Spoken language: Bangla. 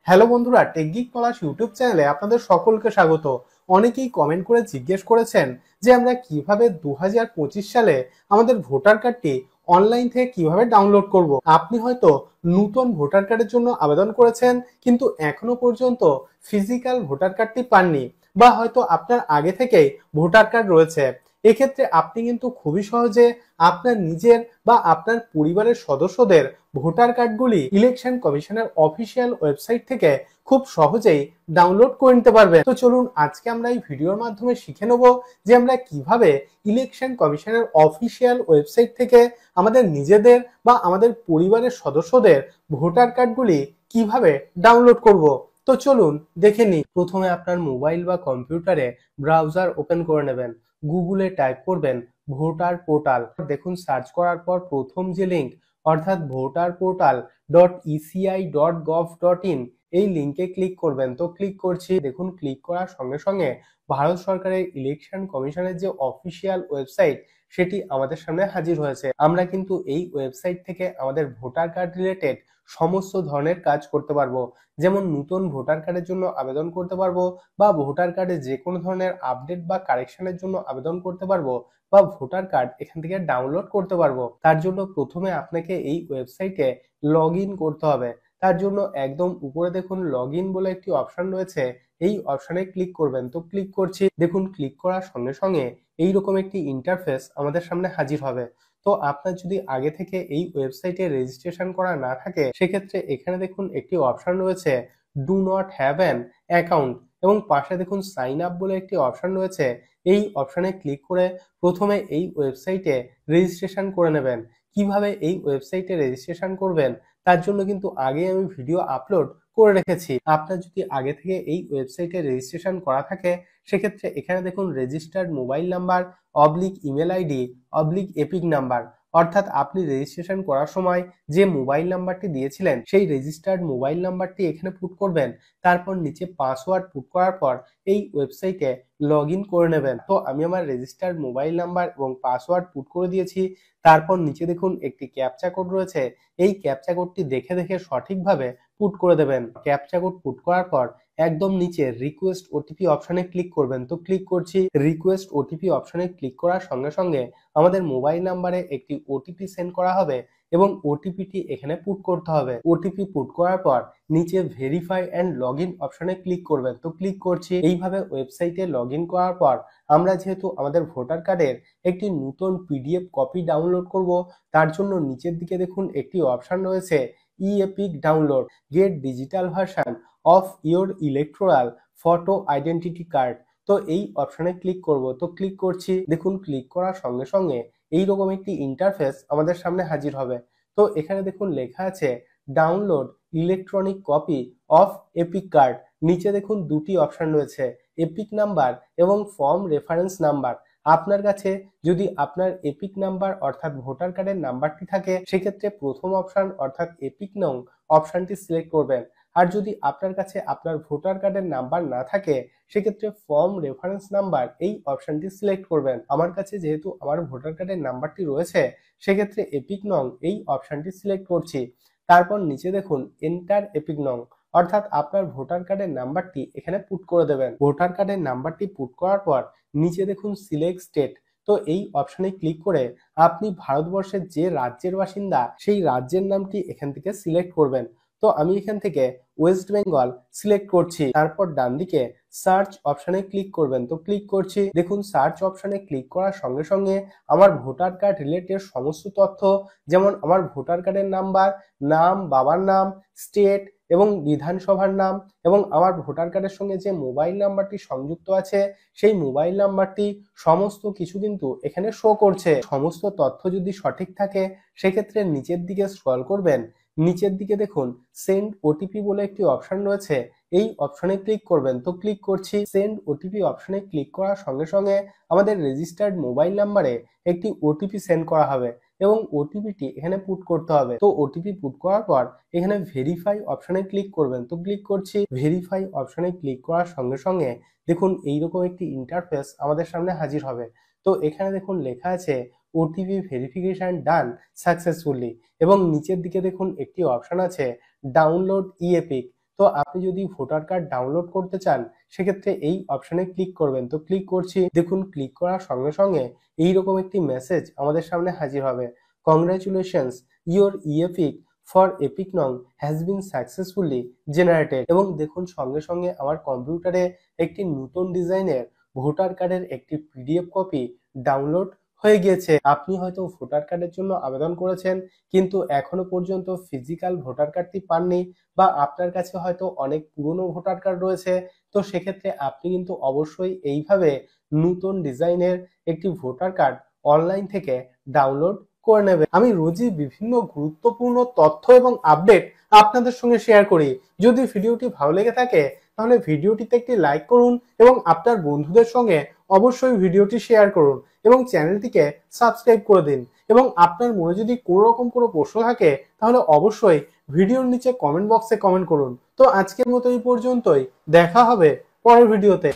হ্যালো বন্ধুরা, টেকগিক পলাশ ইউটিউব চ্যানেলে আপনাদের সকলকে স্বাগত। অনেকেই কমেন্ট করে জিজ্ঞেস করেছেন যে আমরা কিভাবে 2025 সালে আমাদের ভোটার কার্ডটি অনলাইন থেকে কিভাবে ডাউনলোড করব। আপনি হয়তো নতুন ভোটার কার্ডের জন্য আবেদন করেছেন কিন্তু এখনো পর্যন্ত ফিজিক্যাল ভোটার কার্ডটি পাননি, বা হয়তো আপনার আগে থেকেই ভোটার কার্ড রয়েছে। এক্ষেত্রে আপনি কিন্তু খুবই সহজে আপনার নিজের বা আপনার পরিবারের সদস্যদের ভোটার কার্ডগুলি ইলেকশন কমিশনের অফিসিয়াল ওয়েবসাইট থেকে খুব সহজেই ডাউনলোড করে নিতে পারবেন। তো চলুন আজকে আমরা এই ভিডিওর মাধ্যমে শিখে নেব যে আমরা কিভাবে ইলেকশন কমিশনের অফিসিয়াল ওয়েবসাইট থেকে আমাদের নিজেদের বা আমাদের পরিবারের সদস্যদের ভোটার কার্ডগুলি কিভাবে ডাউনলোড করব। তো চলুন দেখে নিই। প্রথমে আপনার মোবাইল বা কম্পিউটারে ব্রাউজার ওপেন করে নেবেন। গুগলে টাইপ করবেন ভোটার পোর্টাল। দেখুন সার্চ করার পর প্রথম যে লিঙ্ক অর্থাৎ voterportal.eci.gov.in এই লিঙ্কে ক্লিক করবেন। তো ক্লিক করছি। দেখুন ক্লিক করার সঙ্গে সঙ্গে ভারত সরকারের ইলেকশন কমিশনের যে অফিসিয়াল ওয়েবসাইট সেটি আমাদের সামনে হাজির হয়েছে। আমরা কিন্তু এই ওয়েবসাইট থেকে আমাদের ভোটার কার্ড রিলেটেড সমস্ত ধরনের কাজ করতে পারবো, যেমন নতুন ভোটার কার্ডের জন্য আবেদন করতে পারবো, বা ভোটার কার্ডে যে কোনো ধরনের আপডেট বা কারেকশনের জন্য আবেদন করতে পারবো, বা ভোটার কার্ড এখান থেকে ডাউনলোড করতে পারবো। তার জন্য প্রথমে আপনাকে এই ওয়েবসাইটে লগ ইন করতে হবে। তার জন্য একদম উপরে দেখুন লগ ইন বলে একটি অপশন রয়েছে, এই অপশনে ক্লিক করবেন। তো ক্লিক করছি। দেখুন ক্লিক করার সঙ্গে সঙ্গে এইরকম একটি ইন্টারফেস আমাদের সামনে হাজির হবে। তো আপনার যদি আগে থেকে এই ওয়েবসাইটে রেজিস্ট্রেশন করা না থাকে সেক্ষেত্রে এখানে দেখুন একটি অপশন রয়েছে do not have an account, এবং পাশে দেখুন সাইন আপ বলে একটি অপশন রয়েছে। এই অপশনে ক্লিক করে প্রথমে এই ওয়েবসাইটে রেজিস্ট্রেশন করে নেবেন। কিভাবে এই ওয়েবসাইটে রেজিস্ট্রেশন করবেন তার জন্য কিন্তু আগে আমি ভিডিও আপলোড করে রেখেছি। আপনার যদি আগে থেকে এই ওয়েবসাইটে রেজিস্ট্রেশন করা থাকে সেক্ষেত্রে এখানে দেখুন registered mobile number oblique email ID oblique epic number, অর্থাৎ আপনি রেজিস্ট্রেশন করার সময় যে মোবাইল নাম্বারটি দিয়েছিলেন সেই রেজিস্টার্ড মোবাইল নাম্বারটি এখানে পুট করবেন। তারপর নিচে পাসওয়ার্ড পুট করার পর এই ওয়েবসাইটে লগ ইন করে নেবেন। তো আমি আমার রেজিস্টার্ড মোবাইল নাম্বার এবং পাসওয়ার্ড পুট করে দিয়েছি। তারপর নিচে দেখুন একটি ক্যাপচা কোড রয়েছে, এই ক্যাপচা কোডটি দেখে দেখে সঠিকভাবে পুট করে দেবেন। ক্যাপচা কোড পুট করার পর একদম নিচে রিকোয়েস্ট ওটিপি অপশনে ক্লিক করবেন। তো ক্লিক করছি। রিকোয়েস্ট ওটিপি অপশনে ক্লিক করার সঙ্গে সঙ্গে আমাদের মোবাইল নাম্বারে একটি ওটিপি সেন্ড করা হবে এবং ওটিপিটি এখানে পুট করতে হবে। ওটিপি পুট করার পর নিচে ভেরিফাই অ্যান্ড লগ ইন অপশনে ক্লিক করবেন। তো ক্লিক করছি। এইভাবে ওয়েবসাইটে লগ ইন করার পর আমরা যেহেতু আমাদের ভোটার কার্ডের একটি নতুন পিডিএফ কপি ডাউনলোড করব, তার জন্য নিচের দিকে দেখুন একটি অপশন রয়েছে E EPIC download get digital version of your electoral photo identity card. তো এই অপশনে ক্লিক করব। তো ক্লিক করছি। দেখুন ক্লিক করার সঙ্গে সঙ্গে এইরকম একটি ইন্টারফেস আমাদের সামনে হাজির হবে। তো এখানে দেখুন লেখা আছে download electronic copy of epic card. নিচে দেখুন দুটি অপশন রয়েছে, এপিক নাম্বার এবং ফর্ম রেফারেন্স নাম্বার। আপনার কাছে যদি আপনার এপিক নাম্বার অর্থাৎ ভোটার কার্ডের নাম্বারটি থাকে সেক্ষেত্রে প্রথম অপশন অর্থাৎ এপিক নং অপশনটি সিলেক্ট করবেন। আর যদি আপনার কাছে আপনার ভোটার কার্ডের নাম্বার না থাকে সেক্ষেত্রে ফর্ম রেফারেন্স নাম্বার এই অপশনটি সিলেক্ট করবেন। আমার কাছে যেহেতু আমার ভোটার কার্ডের নাম্বারটি রয়েছে সেক্ষেত্রে এপিক নং এই অপশনটি সিলেক্ট করছি। তারপর নিচে দেখুন এন্টার এপিক নং, অর্থাৎ আপনার ভোটার কার্ডের নাম্বারটি এখানে পুট করে দেবেন। ভোটার কার্ডের নাম্বারটি পুট করার পর নিচে দেখুন সিলেক্ট স্টেট। তো এই অপশনে ক্লিক করে আপনি ভারতবর্ষের যে রাজ্যের বাসিন্দা সেই রাজ্যের নামটি এখান থেকে সিলেক্ট করবেন। তো আমি এখান থেকে ওয়েস্ট বেঙ্গল সিলেক্ট করছি। তারপর ডান দিকে সার্চ অপশনে ক্লিক করবেন। তো ক্লিক করছি। দেখুন সার্চ অপশনে ক্লিক করার সঙ্গে সঙ্গে আমার ভোটার কার্ড রিলেটেড সমস্ত তথ্য, যেমন আমার ভোটার কার্ডের নাম্বার, নাম, বাবার নাম, স্টেট এবং বিধানসভার নাম, এবং আমার ভোটার কার্ডের সঙ্গে যে মোবাইল নাম্বারটি সংযুক্ত আছে সেই মোবাইল নাম্বারটি সমস্ত কিছু কিন্তু এখানে শো করছে। সমস্ত তথ্য যদি সঠিক থাকে সেক্ষেত্রে নিচের দিকে স্ক্রল করবেন। নিচের দিকে দেখুন সেন্ড ওটিপি বলে একটি অপশন রয়েছে, এই অপশনে ক্লিক করবেন। তো ক্লিক করছি। সেন্ড ওটিপি অপশনে ক্লিক করার সঙ্গে সঙ্গে আমাদের রেজিস্টার্ড মোবাইল নাম্বারে একটি ওটিপি সেন্ড করা হবে এবং ওটিপিটি এখানে পুট করতে হবে। তো ওটিপি পুট করার পর এখানে ভেরিফাই অপশনে ক্লিক করবেন। তো ক্লিক করছি। ভেরিফাই অপশনে ক্লিক করার সঙ্গে সঙ্গে দেখুন এইরকম একটি ইন্টারফেস আমাদের সামনে হাজির হবে। তো এখানে দেখুন লেখা আছে ওটিপি ভেরিফিকেশন ডান সাকসেসফুলি, এবং নিচের দিকে দেখুন একটি অপশন আছে ডাউনলোড ই এপিক। তো আপনি যদি ভোটার কার্ড ডাউনলোড করতে চান সেক্ষেত্রে এই অপশনে ক্লিক করবেন। তো ক্লিক করছি, দেখুন ক্লিক করার সঙ্গে সঙ্গে এইরকম একটি মেসেজ আমাদের সামনে হাজির হবে। কংগ্রাচুলেশনস, ইওর ইএপিক ফর এপিক নং হ্যাজ বিন সাকসেসফুলি জেনারেটেড। এবং দেখুন সঙ্গে সঙ্গে আমার কম্পিউটারে একটি নতুন ডিজাইনের ভোটার কার্ডের একটি পিডিএফ কপি ডাউনলোড হয়ে গিয়েছে। আপনি হয়তো ভোটার কার্ডের জন্য আবেদন করেছেন কিন্তু এখনো পর্যন্ত ফিজিক্যাল ভোটার কার্ডটি পাননি, বা আপনার কাছে হয়তো অনেক পুরনো ভোটার কার্ড রয়েছে। তো সেক্ষেত্রে আপনি কিন্তু অবশ্যই এইভাবে নতুন ডিজাইনের একটি ভোটার কার্ড অনলাইন থেকে ডাউনলোড করে নেবে। আমি রোজই বিভিন্ন গুরুত্বপূর্ণ তথ্য এবং আপডেট আপনাদের সঙ্গে শেয়ার করি। যদি ভিডিওটি ভালো লেগে থাকে তাহলে ভিডিওটিতে একটি লাইক করুন এবং আপনার বন্ধুদের সঙ্গে অবশ্যই ভিডিওটি শেয়ার করুন এবং চ্যানেলটিকে সাবস্ক্রাইব করে দিন। এবং আপনার মনে যদি কোনো রকম কোনো প্রশ্ন থাকে তাহলে অবশ্যই ভিডিওর নিচে কমেন্ট বক্সে কমেন্ট করুন। তো আজকের মতো এই পর্যন্তই, দেখা হবে পরের ভিডিওতে।